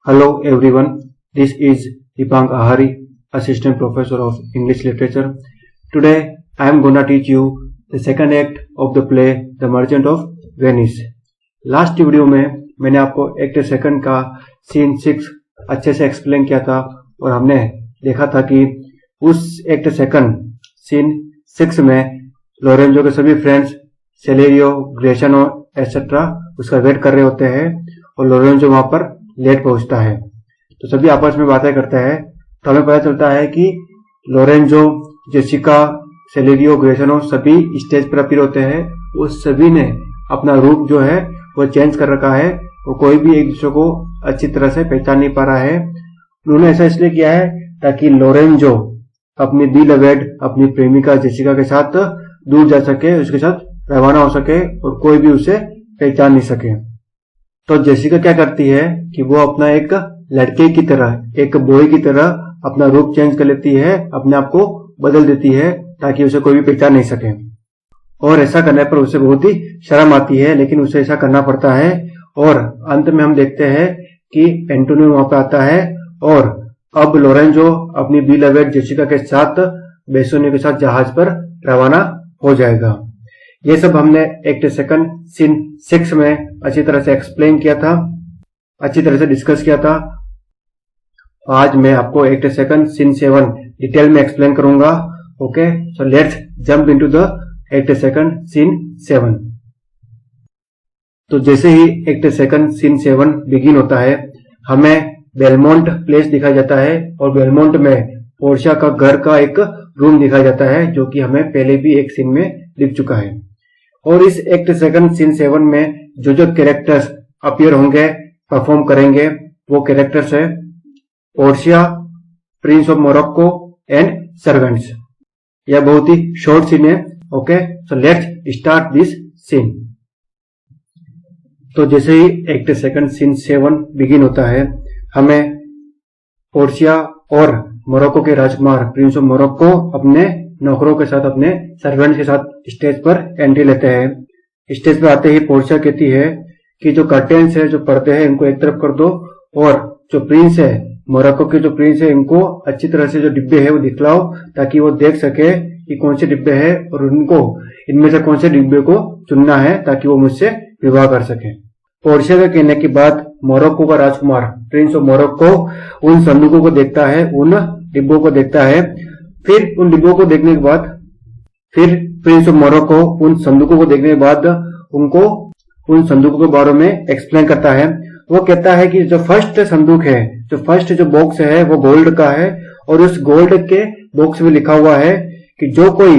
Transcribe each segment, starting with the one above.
Hello everyone, this is Dipang Ahari, Assistant Professor of English Literature. Today I am gonna teach you the second act of the play The Merchant of Venice. Last video में मैंने आपको act second का scene 6 अच्छे से explain किया था और हमने देखा था कि उस एक्ट सेकंड सीन 6 में लोरेंजो के सभी फ्रेंड्स सेलेरियो, ग्रेशनो एटसेट्रा उसका वेट कर रहे होते हैं और लोरेंजो वहां पर लेट पहुंचता है। तो सभी आपस में बातें करते हैं तो हमें पता चलता है कि लोरेंजो, जेसिका, सेलेरियो, ग्रेशनो सभी स्टेज पर अपीयर होते हैं। वो सभी ने अपना रूप जो है वो चेंज कर रखा है। वो कोई भी एक दूसरे को अच्छी तरह से पहचान नहीं पा रहा है। उन्होंने ऐसा इसलिए किया है ताकि लोरेंजो अपनी बिलवेड, अपनी प्रेमिका जेसिका के साथ दूर जा सके, उसके साथ रवाना हो सके और कोई भी उसे पहचान नहीं सके। तो जेसिका क्या करती है कि वो अपना एक लड़के की तरह, एक बॉय की तरह अपना रूप चेंज कर लेती है, अपने आप को बदल देती है ताकि उसे कोई भी पहचान नहीं सके। और ऐसा करने पर उसे बहुत ही शर्म आती है, लेकिन उसे ऐसा करना पड़ता है। और अंत में हम देखते हैं कि एंटोनियो वहां पर आता है और अब लोरेंजो अपनी बिलवेड जेसिका के साथ बेसोनियो के साथ जहाज पर रवाना हो जाएगा। ये सब हमने एक्ट सेकंड सीन 6 में अच्छी तरह से एक्सप्लेन किया था, अच्छी तरह से डिस्कस किया था। आज मैं आपको एक्ट सेकंड सीन 7 डिटेल में एक्सप्लेन करूंगा। Okay, so let's jump into the act second scene 7। तो जैसे ही एक्ट सेकंड सीन 7 बिगिन होता है, हमें बेलमोंट प्लेस दिखाया जाता है और बेलमोंट में पोर्शिया का घर का एक रूम दिखाया जाता है, जो कि हमें पहले भी एक सीन में दिख चुका है। और इस एक्ट सेकंड सीन 7 में जो जो कैरेक्टर्स अपीयर होंगे, परफॉर्म करेंगे, वो कैरेक्टर्स है Portia, prince of Morocco and servants. यह बहुत ही शॉर्ट सीन है। Okay, so let's start this scene. तो जैसे ही एक्ट सेकंड सीन 7 बिगिन होता है, हमें पोर्शिया और मोरक्को के राजकुमार प्रिंस ऑफ मोरक्को अपने नौकरों के साथ, अपने सर्वेंट्स के साथ स्टेज पर एंट्री लेते हैं। स्टेज पर आते ही पोर्शिया कहती है कि जो कर्टेन्स है, जो पर्दे हैं, इनको एक तरफ कर दो और जो प्रिंस है, मोरक्को के जो प्रिंस है, इनको अच्छी तरह से जो डिब्बे है वो दिखलाओ ताकि वो देख सके कि कौन से डिब्बे हैं और उनको इनमें से कौन से डिब्बे को चुनना है ताकि वो मुझसे विवाह कर सके। पोर्शिया के कहने के बाद मोरक्को का राजकुमार प्रिंस ऑफ मोरक्को उन संदूकों को देखता है, उन डिब्बों को देखता है। फिर उन डिब्बों को देखने के बाद, फिर प्रिंस ऑफ मोरक्को उन संदूकों को देखने के बाद उनको उन संदूकों के बारे में एक्सप्लेन करता है। वो कहता है कि जो फर्स्ट संदूक है, जो फर्स्ट जो बॉक्स है, वो गोल्ड का है और उस गोल्ड के बॉक्स में लिखा हुआ है कि जो कोई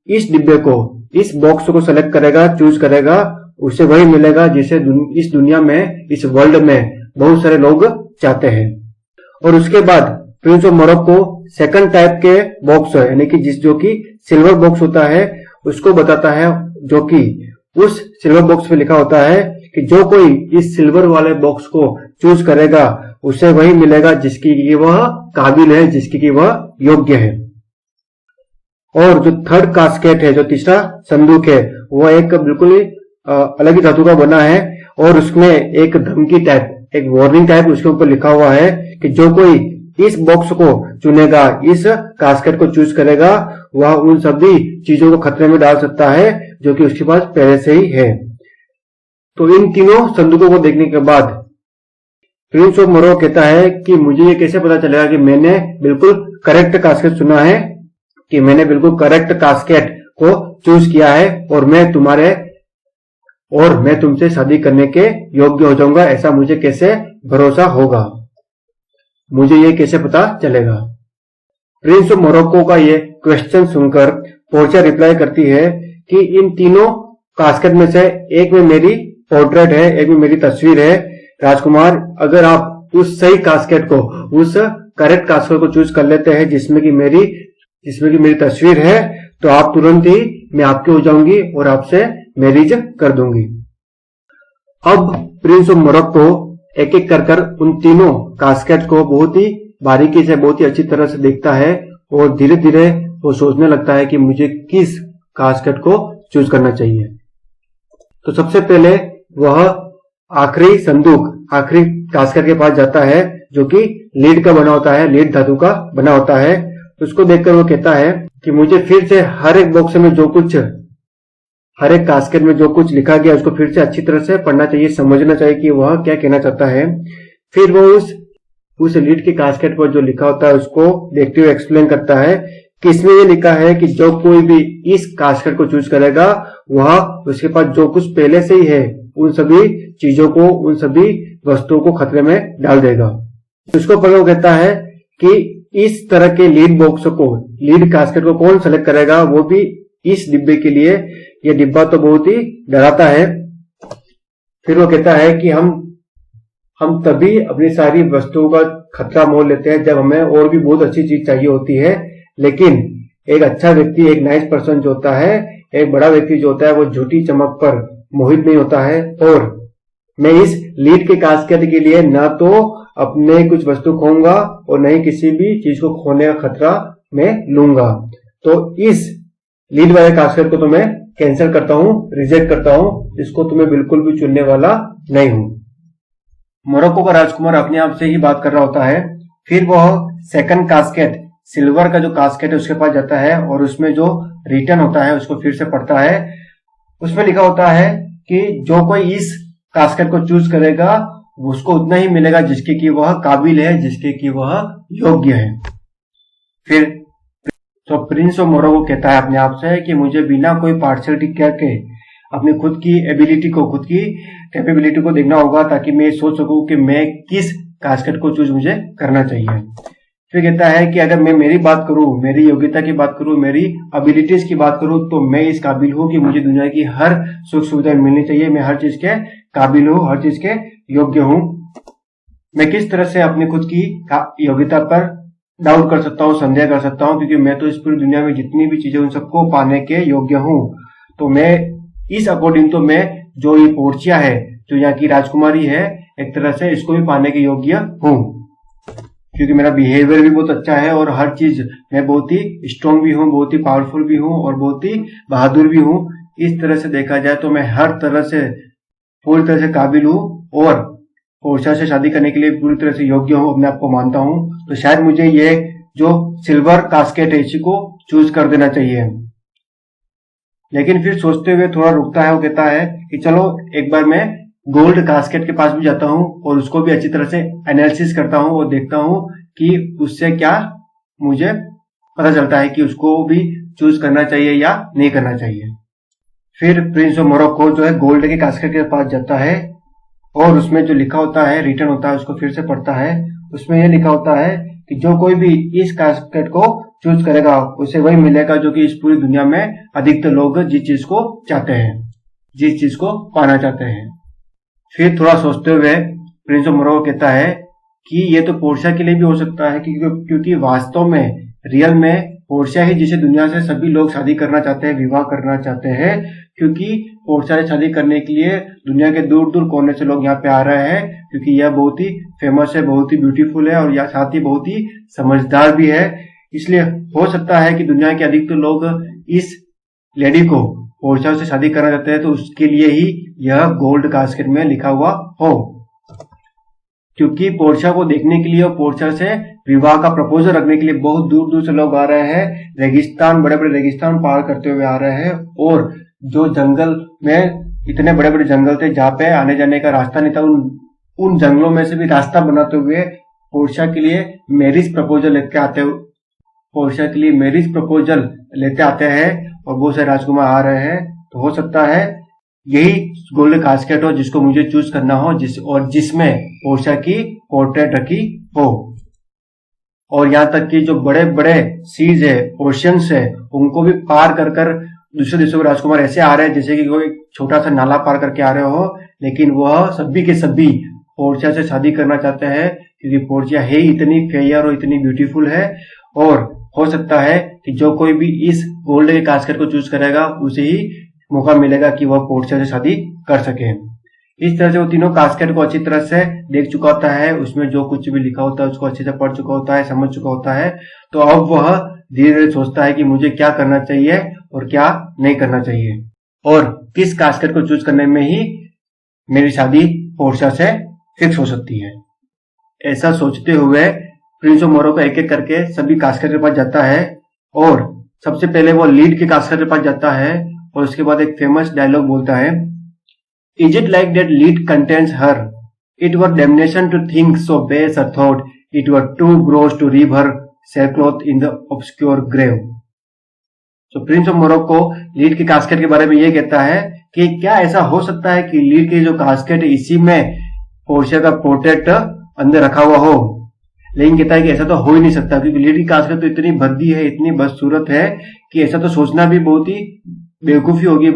इस डिब्बे को, इस बॉक्स को सेलेक्ट करेगा, चूज करेगा, उसे वही मिलेगा जिसे इस दुनिया में, इस वर्ल्ड में बहुत सारे लोग चाहते हैं। और उसके बाद Prince of Morocco second type के बॉक्स है, यानी कि जो कि सिल्वर बॉक्स होता है, उसको बताता है, जो कि उस सिल्वर बॉक्स पे लिखा होता है कि जो कोई इस सिल्वर वाले बॉक्स को चूज करेगा उसे वही मिलेगा जिसकी कि वह काबिल है, जिसकी कि वह योग्य है। और जो थर्ड कास्केट है, जो तीसरा संदूक है, वह एक बिल्कुल ही अलग ही धातु का बना है और उसमें एक धमकी टाइप, एक वार्निंग टाइप उसके ऊपर लिखा हुआ है कि जो कोई इस बॉक्स को चुनेगा, इस कास्केट को चूज करेगा, वह उन सभी चीजों को खतरे में डाल सकता है जो कि उसके पास पहले से ही है। तो इन तीनों संदूकों को देखने के बाद प्रिंस ऑफ मोरक्को कहता है कि मुझे ये कैसे पता चलेगा कि मैंने बिल्कुल करेक्ट कास्केट चुना है, कि मैंने बिल्कुल करेक्ट कास्केट को चूज किया है और मैं तुमसे शादी करने के योग्य हो जाऊंगा, ऐसा मुझे कैसे भरोसा होगा, मुझे ये कैसे पता चलेगा। प्रिंस ऑफ मोरक्को का ये क्वेश्चन सुनकर पोर्शिया रिप्लाई करती है कि इन तीनों कास्केट में से एक में मेरी पोर्ट्रेट है, एक में मेरी तस्वीर है। राजकुमार, अगर आप उस सही कास्केट को, उस करेक्ट कास्केट को चूज कर लेते हैं जिसमें कि मेरी तस्वीर है, तो आप तुरंत ही मैं आपकी हो जाऊंगी और आपसे मैरिज कर दूंगी। अब प्रिंस ऑफ मोरक्को एक एक कर उन तीनों कास्केट को बहुत ही बारीकी से, बहुत ही अच्छी तरह से देखता है और धीरे धीरे वो सोचने लगता है कि मुझे किस कास्केट को चूज करना चाहिए। तो सबसे पहले वह आखिरी संदूक, आखिरी कास्केट के पास जाता है जो कि लीड का बना होता है, लीड धातु का बना होता है। उसको देखकर वो कहता है कि मुझे फिर से हर एक बॉक्स में जो कुछ, हर एक कास्केट में जो कुछ लिखा गया उसको फिर से अच्छी तरह से पढ़ना चाहिए, समझना चाहिए कि वह क्या कहना चाहता है। फिर वो उस लीड के कास्केट पर जो लिखा होता है उसको देखते हुए एक्सप्लेन करता है कि इसमें ये लिखा है कि जो कोई भी इस कास्केट को चूज करेगा वह उसके पास जो कुछ पहले से ही है उन सभी चीजों को, उन सभी वस्तुओं को खतरे में डाल देगा। उसको पर वो कहता है कि इस तरह के लीड बॉक्स को, लीड कास्केट को कौन सेलेक्ट करेगा, वो भी इस डिब्बे के लिए। यह डिब्बा तो बहुत ही डराता है। फिर वो कहता है कि हम तभी अपनी सारी वस्तुओं का खतरा मोल लेते हैं जब हमें और भी बहुत अच्छी चीज चाहिए होती है। लेकिन एक अच्छा व्यक्ति, एक नाइस पर्सन जो होता है, एक बड़ा व्यक्ति जो होता है, वो झूठी चमक पर मोहित नहीं होता है। और मैं इस लीड के कास्केट के लिए ना तो अपने कुछ वस्तु खोऊंगा और न ही किसी भी चीज को खोने का खतरा मैं लूंगा। तो इस लीड वाले कास्केट को तो मैं कैंसिल करता हूं, रिजेक्ट करता हूं, इसको तुम्हें बिल्कुल भी चुनने वाला नहीं हूं। मोरक्को का राजकुमार अपने आप से ही बात कर रहा होता है। फिर वह सेकंड कास्केट, सिल्वर का जो कास्केट है उसके पास जाता है और उसमें जो रिटर्न होता है उसको फिर से पढ़ता है। उसमें लिखा होता है कि जो कोई इस कास्केट को चूज करेगा उसको उतना ही मिलेगा जिसके कि वह काबिल है, जिसके कि वह योग्य है। फिर तो प्रिंस ऑफ मोरक्को कहता है अपने आप से कि मुझे बिना कोई पार्शियलिटी करके अपनी खुद की एबिलिटी को, खुद की कैपेबिलिटी को देखना होगा ताकि मैं सोच सकूं कि मैं किस कास्केट को चूज मुझे करना चाहिए। फिर कहता है कि अगर मैं मेरी बात करूं, मेरी योग्यता की बात करूं, मेरी एबिलिटीज की बात करूं तो मैं इस काबिल हूं कि मुझे दुनिया की हर सुख सुविधा मिलनी चाहिए। मैं हर चीज के काबिल हूं, हर चीज के योग्य हूं। मैं किस तरह से अपनी खुद की योग्यता पर डाउट कर सकता हूं, संदेह कर सकता हूं, क्योंकि मैं तो इस पूरी दुनिया में जितनी भी चीजें उन सबको पाने के योग्य हूं। तो मैं इस अकॉर्डिंग तो मैं जो ये पोर्चिया है, जो यहाँ की राजकुमारी है, एक तरह से इसको भी पाने के योग्य हूं, क्योंकि मेरा बिहेवियर भी बहुत अच्छा है और हर चीज मैं बहुत ही स्ट्रांग भी हूं, बहुत ही पावरफुल भी हूं और बहुत ही बहादुर भी हूं। इस तरह से देखा जाए तो मैं हर तरह से पूरी तरह से काबिल हूं और पोर्शिया से शादी करने के लिए पूरी तरह से योग्य हूं, अपने आप को मानता हूं। तो शायद मुझे ये जो सिल्वर कास्केट है इसी को चूज कर देना चाहिए। लेकिन फिर सोचते हुए थोड़ा रुकता है। वो कहता है कि चलो एक बार मैं गोल्ड कास्केट के पास भी जाता हूं और उसको भी अच्छी तरह से एनालिसिस करता हूं और देखता हूं कि उससे क्या मुझे पता चलता है कि उसको भी चूज करना चाहिए या नहीं करना चाहिए। फिर प्रिंस ऑफ मोरक्को जो है गोल्ड के कास्केट के पास जाता है और उसमें जो लिखा होता है, रिटर्न होता है, उसको फिर से पढ़ता है। उसमें यह लिखा होता है कि जो कोई भी इस कास्केट को चूज करेगा उसे वही मिलेगा जो कि इस पूरी दुनिया में अधिकतर लोग जिस चीज को चाहते हैं, जिस चीज को पाना चाहते हैं। फिर थोड़ा सोचते हुए प्रिंस ऑफ मोरक्को कहता है कि ये तो पोर्शिया के लिए भी हो सकता है, क्योंकि वास्तव में रियल में पोर्शिया ही जिसे दुनिया से सभी लोग शादी करना चाहते हैं, विवाह करना चाहते हैं, क्योंकि पोर्शिया से शादी करने के लिए दुनिया के दूर दूर कोने से लोग यहाँ पे आ रहे हैं, क्योंकि यह बहुत ही फेमस है, बहुत ही ब्यूटीफुल है और यह साथ ही बहुत ही समझदार भी है। इसलिए हो सकता है कि दुनिया के अधिकतर लोग इस लेडी को पोर्शिया से शादी करना चाहते हैं, तो उसके लिए ही यह गोल्ड कास्केट में लिखा हुआ हो, क्योंकि पोर्शिया को देखने के लिए और पोर्शिया से विवाह का प्रपोजल रखने के लिए बहुत दूर दूर से लोग आ रहे हैं। रेगिस्तान, बड़े बड़े रेगिस्तान पार करते हुए आ रहे हैं और जो जंगल में इतने बड़े बड़े जंगल थे जहाँ पे आने जाने का रास्ता नहीं था, उन जंगलों में से भी रास्ता बनाते हुए पोर्शिया के लिए मैरिज प्रपोजल लेते आते हैं और बहुत से राजकुमार आ रहे हैं। तो हो सकता है यही गोल्ड कास्केट हो जिसको मुझे चूज करना हो, जिसमें पोर्शिया की पोर्ट्रेट रखी हो। और यहाँ तक कि जो बड़े बड़े सीज है, ओशियंस है, उनको भी पार कर कर दूसरे देशों के राजकुमार ऐसे आ रहे हैं जैसे कि कोई छोटा सा नाला पार करके आ रहे हो, लेकिन वह सभी के सभी पोर्शिया से शादी करना चाहते हैं, क्योंकि पोर्शिया है इतनी फेयर और इतनी ब्यूटीफुल है। और हो सकता है कि जो कोई भी इस गोल्ड के कास्केट को चूज करेगा उसे ही मौका मिलेगा कि वह पोर्शिया से शादी कर सके। इस तरह से वो तीनों कास्केट को अच्छी तरह से देख चुका होता है, उसमें जो कुछ भी लिखा होता है उसको अच्छे से पढ़ चुका होता है, समझ चुका होता है। तो अब वह धीरे धीरे सोचता है कि मुझे क्या करना चाहिए और क्या नहीं करना चाहिए, और किस कास्केट को चूज करने में ही मेरी शादी पोर्शिया से फिक्स हो सकती है। ऐसा सोचते हुए प्रिंस ऑफ मोरक्को एक एक करके सभी कास्केट के पास जाता है और सबसे पहले वो लीड के कास्केट के पास जाता है और उसके बाद एक फेमस डायलॉग बोलता है, is it like that lead contains her, it were damnation to think so base a thought, it were too gross to rib her cerecloth in the obscure grave. तो प्रिंस ऑफ मोरक्को लीड के casket के बारे में ये कहता है कि क्या ऐसा हो सकता है कि लीड की जो कास्केट है इसी में पोर्शिया का पोर्ट्रेट अंदर रखा हुआ हो, लेकिन कहता है कि ऐसा तो हो ही नहीं सकता क्योंकि लीड की कास्केट तो इतनी भद्दी है, इतनी बदसूरत है कि ऐसा तो सोचना भी बहुत ही बेवकूफी होगी,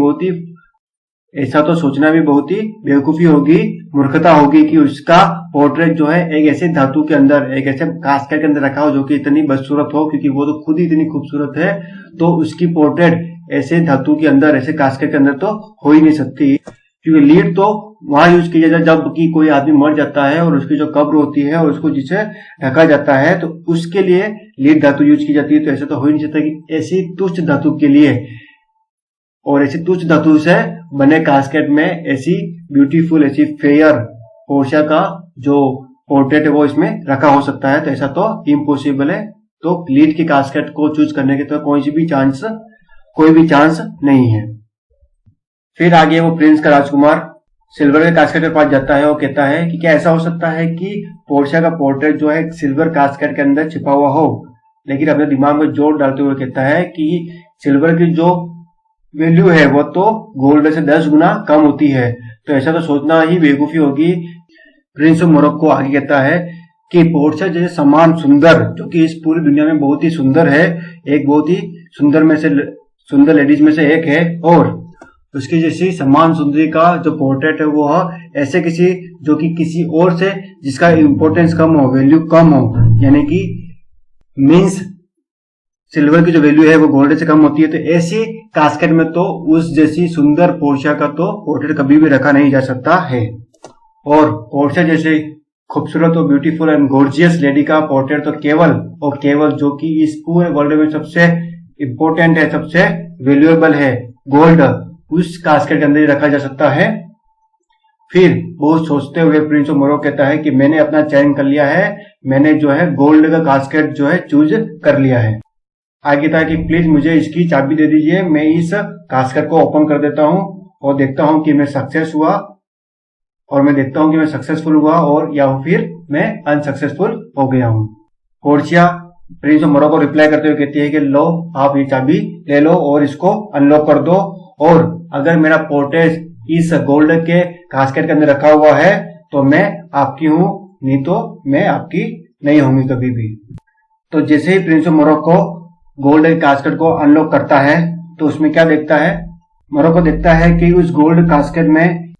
ऐसा तो सोचना भी बहुत ही बेवकूफी होगी, मूर्खता होगी कि उसका पोर्ट्रेट जो है एक ऐसे धातु के अंदर, एक ऐसे कास्केट के अंदर रखा हो जो कि इतनी बदसूरत हो, क्योंकि वो तो खुद ही इतनी खूबसूरत है, तो उसकी पोर्ट्रेट ऐसे धातु के अंदर, ऐसे कास्केट के अंदर तो हो ही नहीं सकती। क्योंकि लीड तो वहां यूज किया जाता है जब कि कोई आदमी मर जाता है और उसकी जो कब्र होती है और उसको जिसे ढका जाता है तो उसके लिए लीड धातु यूज की जाती है। तो ऐसा तो हो ही नहीं सकता कि ऐसी तुच्छ धातु के लिए और ऐसी तुच्छ धातु से बने कास्केट में ऐसी ब्यूटीफुल, ऐसी फेयर पोर्शिया का जो पोर्ट्रेट है वो इसमें रखा हो सकता है। तो ऐसा तो इम्पॉसिबल है। तो लीड के कास्केट को चूज करने के तो कोई भी चांस नहीं है। फिर आगे वो प्रिंस का राजकुमार सिल्वर के कास्केट के पास जाता है और कहता है कि क्या ऐसा हो सकता है कि पोर्शिया का पोर्ट्रेट जो है सिल्वर कास्केट के अंदर छिपा हुआ हो, लेकिन अपने दिमाग में जोर डालते हुए कहता है कि सिल्वर की जो वैल्यू है वो तो गोल्ड से 10 गुना कम होती है, तो ऐसा तो सोचना ही बेवकूफी होगी। प्रिंस ऑफ मोरक्को आगे कहता है कि पोर्शिया जैसे समान सुंदर, जो कि इस पूरी दुनिया में बहुत ही सुंदर है, एक बहुत ही सुंदर लेडीज में से एक है, और उसकी जैसी समान सुंदरी का जो पोर्ट्रेट है वो ऐसे जो कि किसी और से जिसका इंपॉर्टेंस कम हो, वैल्यू कम हो, यानी कि मीन्स सिल्वर की जो वैल्यू है वो गोल्ड से कम होती है, तो ऐसी कास्केट में तो उस जैसी सुंदर पोर्शिया का तो पोर्ट्रेट कभी भी रखा नहीं जा सकता है। और पोर्शिया जैसे खूबसूरत और ब्यूटीफुल एंड गॉर्जियस लेडी का पोर्ट्रेट तो केवल और केवल जो कि इस पूरे वर्ल्ड में सबसे इंपॉर्टेंट है, सबसे वैल्यूएबल है, गोल्ड, उस कास्केट के अंदर ही रखा जा सकता है। फिर बहुत सोचते हुए प्रिंस ऑफ मोरक्को कहता है कि मैंने अपना चयन कर लिया है, मैंने जो है गोल्ड का कास्केट जो है चूज कर लिया है। आगे था कि प्लीज मुझे इसकी चाबी दे दीजिए, मैं इस कास्केट को ओपन कर देता हूं और देखता हूं कि मैं सक्सेसफुल हुआ और या फिर मैं अनसक्सेसफुल हो गया हूं। Portia prince of Morocco reply करते हुए कहती है कि लो, आप ये चाबी ले लो और इसको अनलॉक कर दो, और अगर मेरा पोर्ट्रेट इस गोल्ड के कास्केट के अंदर रखा हुआ है तो मैं आपकी हूं, नहीं तो मैं आपकी नहीं होंगी कभी भी। तो जैसे ही प्रिंस ऑफ मोरक्को गोल्ड के कास्केट को अनलॉक करता है तो उसमें क्या देखता है, मोरक्को देखता है कि उस गोल्ड कास्केट में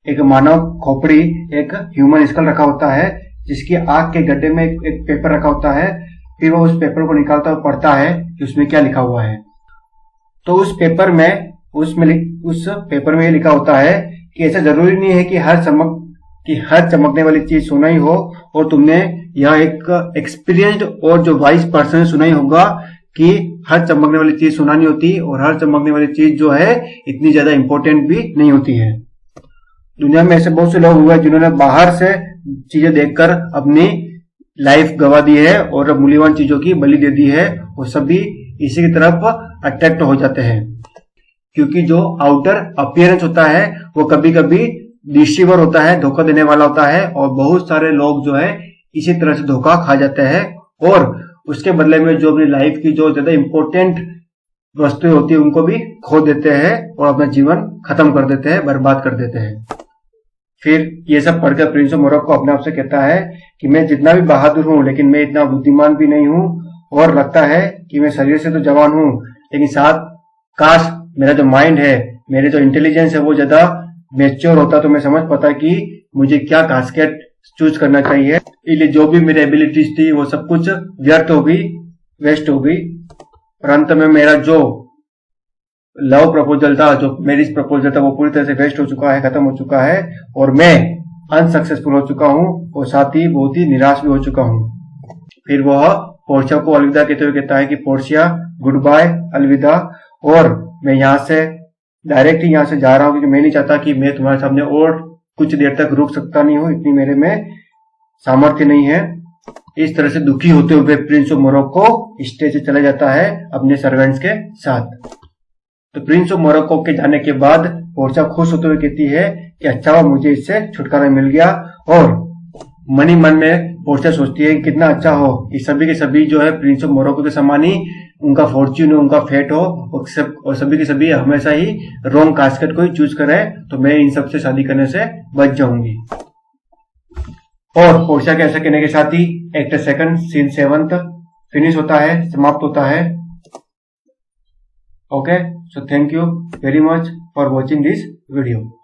एक मानव खोपड़ी, एक ह्यूमन स्कल रखा होता है, जिसकी आंख के गड्ढे में एक पेपर रखा होता है। फिर वो उस पेपर को निकालता और पढ़ता है कि उसमें क्या लिखा हुआ है। तो उस पेपर में ये लिखा होता है कि ऐसा जरूरी नहीं है कि हर चमकने वाली चीज सुना ही हो, और तुमने यह एक एक्सपीरियंस्ड और जो वाइज पर्सन सुना ही होगा कि हर चमकने वाली चीज सुना नहीं होती, और हर चमकने वाली चीज जो है इतनी ज्यादा इंपॉर्टेंट भी नहीं होती है। दुनिया में ऐसे बहुत से लोग हुए जिन्होंने बाहर से चीजें देखकर अपनी लाइफ गवा दी है और मूल्यवान चीजों की बलि दे दी है, वो सभी इसी की तरफ अट्रैक्ट हो जाते हैं, क्योंकि जो आउटर अपीयरेंस होता है वो कभी कभी डिसीवर होता है, धोखा देने वाला होता है, और बहुत सारे लोग जो है इसी तरह से धोखा खा जाते हैं और उसके बदले में जो अपनी लाइफ की जो ज्यादा इंपॉर्टेंट वस्तुएं होती है उनको भी खो देते हैं और अपना जीवन खत्म कर देते हैं, बर्बाद कर देते हैं। फिर ये सब पढ़कर प्रिंस ऑफ मोरक्को अपने आप से कहता है कि मैं जितना भी बहादुर हूं लेकिन मैं इतना बुद्धिमान भी नहीं हूं, और लगता है कि मैं शरीर से तो जवान हूं लेकिन साथ काश मेरा जो माइंड है, मेरे जो इंटेलिजेंस है वो ज्यादा मैच्योर होता तो मैं समझ पाता कि मुझे क्या कास्केट चूज करना चाहिए। इसलिए जो भी मेरी एबिलिटीज थी वो सब कुछ व्यर्थ हो गई, वेस्ट हो गई, और अंत में मेरा जो लव प्रपोजल था, जो मैरिज प्रपोजल था, वो पूरी तरह से वेस्ट हो चुका है, खत्म हो चुका है, और मैं अनसक्सेसफुल हो चुका हूं और साथ ही बहुत ही निराश भी हो चुका हूं। फिर वह पोर्शिया को अलविदा कहते हुए कहता है कि पोर्शिया गुड बाय, अलविदा, और मैं यहाँ से डायरेक्ट ही यहाँ से जा रहा हूँ क्योंकि मैं नहीं चाहता कि मैं तुम्हारे सामने और कुछ देर तक रुक सकता नहीं हूँ, इतनी मेरे में सामर्थ्य नहीं है। इस तरह से दुखी होते हुए प्रिंस ऑफ मोरक्को स्टेज से चला जाता है अपने सर्वेंट्स के साथ। तो प्रिंस ऑफ मोरक्को के जाने के बाद पोर्शिया खुश होते हुए कहती है कि अच्छा हुआ मुझे इससे छुटकारा मिल गया, और मन ही मन में पोर्शिया सोचती है कितना अच्छा हो कि सभी के सभी जो है प्रिंस ऑफ मोरक्को के समान ही उनका फॉर्च्यून हो, उनका फेट हो, और सभी के सभी हमेशा ही रॉन्ग कास्केट को ही चूज करे, तो मैं इन सब से शादी करने से बच जाऊंगी। और पोर्शिया के ऐसा कहने के साथ ही एक्ट सेकंड सीन 7 फिनिश होता है, समाप्त होता है। Okay, so thank you very much for watching this video.